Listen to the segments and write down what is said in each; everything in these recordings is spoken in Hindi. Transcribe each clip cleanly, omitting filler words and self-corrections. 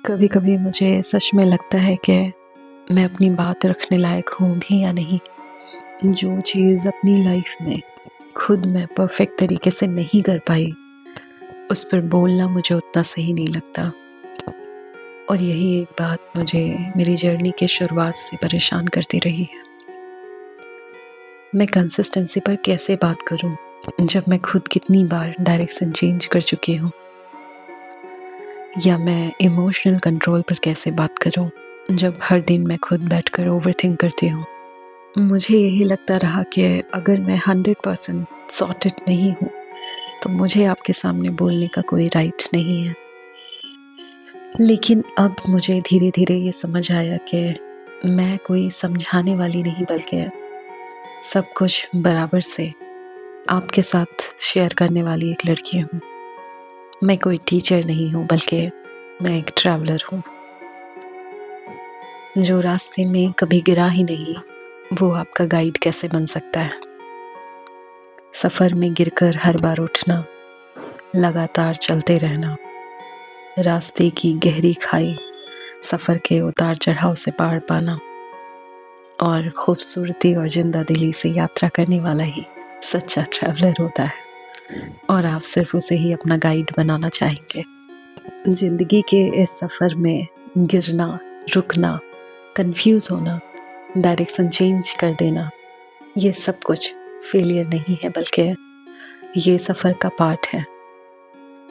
कभी कभी मुझे सच में लगता है कि मैं अपनी बात रखने लायक हूँ भी या नहीं। जो चीज़ अपनी लाइफ में खुद मैं परफेक्ट तरीके से नहीं कर पाई, उस पर बोलना मुझे उतना सही नहीं लगता। और यही एक बात मुझे मेरी जर्नी के शुरुआत से परेशान करती रही है। मैं कंसिस्टेंसी पर कैसे बात करूँ जब मैं खुद कितनी बार डायरेक्शन चेंज कर चुकी हूँ, या मैं इमोशनल कंट्रोल पर कैसे बात करूं जब हर दिन मैं खुद बैठकर ओवरथिंक करती हूँ। मुझे यही लगता रहा कि अगर मैं 100% सॉर्टेड नहीं हूँ तो मुझे आपके सामने बोलने का कोई राइट नहीं है। लेकिन अब मुझे धीरे धीरे ये समझ आया कि मैं कोई समझाने वाली नहीं, बल्कि सब कुछ बराबर से आपके साथ शेयर करने वाली एक लड़की हूँ। मैं कोई टीचर नहीं हूँ, बल्कि मैं एक ट्रैवलर हूँ जो रास्ते में कभी गिरा ही नहीं। वो आपका गाइड कैसे बन सकता है? सफ़र में गिरकर हर बार उठना, लगातार चलते रहना, रास्ते की गहरी खाई, सफ़र के उतार चढ़ाव से पार पाना, और खूबसूरती और जिंदा दिली से यात्रा करने वाला ही सच्चा ट्रैवलर होता है। और आप सिर्फ उसे ही अपना गाइड बनाना चाहेंगे। ज़िंदगी के इस सफ़र में गिरना, रुकना, कंफ्यूज होना, डायरेक्शन चेंज कर देना, ये सब कुछ फेलियर नहीं है, बल्कि ये सफ़र का पार्ट है।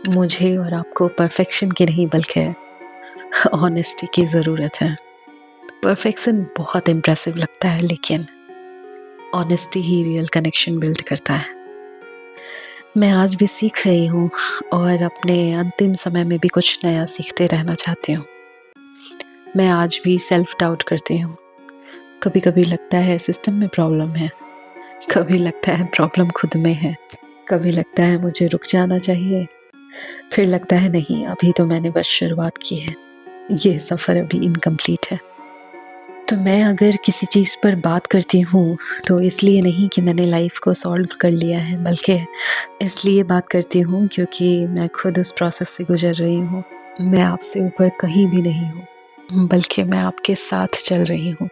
मुझे और आपको परफेक्शन की नहीं, बल्कि ऑनेस्टी की ज़रूरत है। परफेक्शन बहुत इम्प्रेसिव लगता है, लेकिन ऑनेस्टी ही रियल कनेक्शन बिल्ड करता है। मैं आज भी सीख रही हूँ और अपने अंतिम समय में भी कुछ नया सीखते रहना चाहती हूँ। मैं आज भी सेल्फ डाउट करती हूँ। कभी कभी लगता है सिस्टम में प्रॉब्लम है, कभी लगता है प्रॉब्लम खुद में है, कभी लगता है मुझे रुक जाना चाहिए, फिर लगता है नहीं, अभी तो मैंने बस शुरुआत की है, ये सफ़र अभी इनकम्प्लीट है। तो मैं अगर किसी चीज़ पर बात करती हूँ तो इसलिए नहीं कि मैंने लाइफ को सॉल्व कर लिया है, बल्कि इसलिए बात करती हूँ क्योंकि मैं खुद उस प्रोसेस से गुजर रही हूँ। मैं आपसे ऊपर कहीं भी नहीं हूँ, बल्कि मैं आपके साथ चल रही हूँ।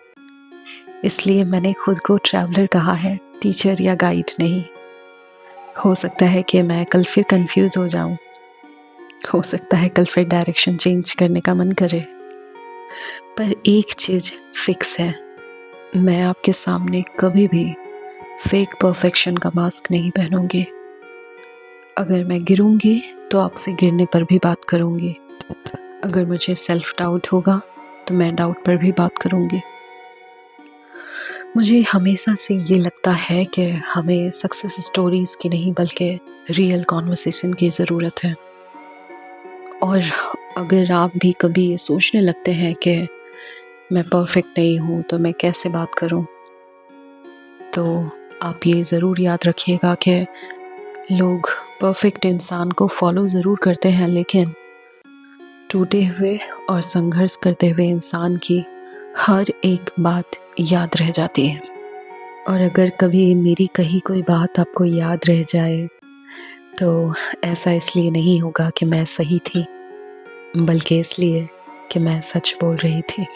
इसलिए मैंने खुद को ट्रैवलर कहा है, टीचर या गाइड नहीं। हो सकता है कि मैं कल फिर कंफ्यूज हो जाऊं, हो सकता है कल फिर डायरेक्शन चेंज करने का मन करे, पर एक चीज फिक्स है, मैं आपके सामने कभी भी फेक परफेक्शन का मास्क नहीं पहनूंगी। अगर मैं गिरूंगी तो आपसे गिरने पर भी बात करूंगी। अगर मुझे सेल्फ डाउट होगा तो मैं डाउट पर भी बात करूंगी। मुझे हमेशा से ये लगता है कि हमें सक्सेस स्टोरीज की नहीं, बल्कि रियल कॉन्वर्सेशन की ज़रूरत है। और अगर आप भी कभी सोचने लगते हैं कि मैं परफेक्ट नहीं हूँ तो मैं कैसे बात करूँ, तो आप ये ज़रूर याद रखिएगा कि लोग परफेक्ट इंसान को फॉलो ज़रूर करते हैं, लेकिन टूटे हुए और संघर्ष करते हुए इंसान की हर एक बात याद रह जाती है। और अगर कभी मेरी कही कोई बात आपको याद रह जाए तो ऐसा इसलिए नहीं होगा कि मैं सही थी, बल्कि इसलिए कि मैं सच बोल रही थी।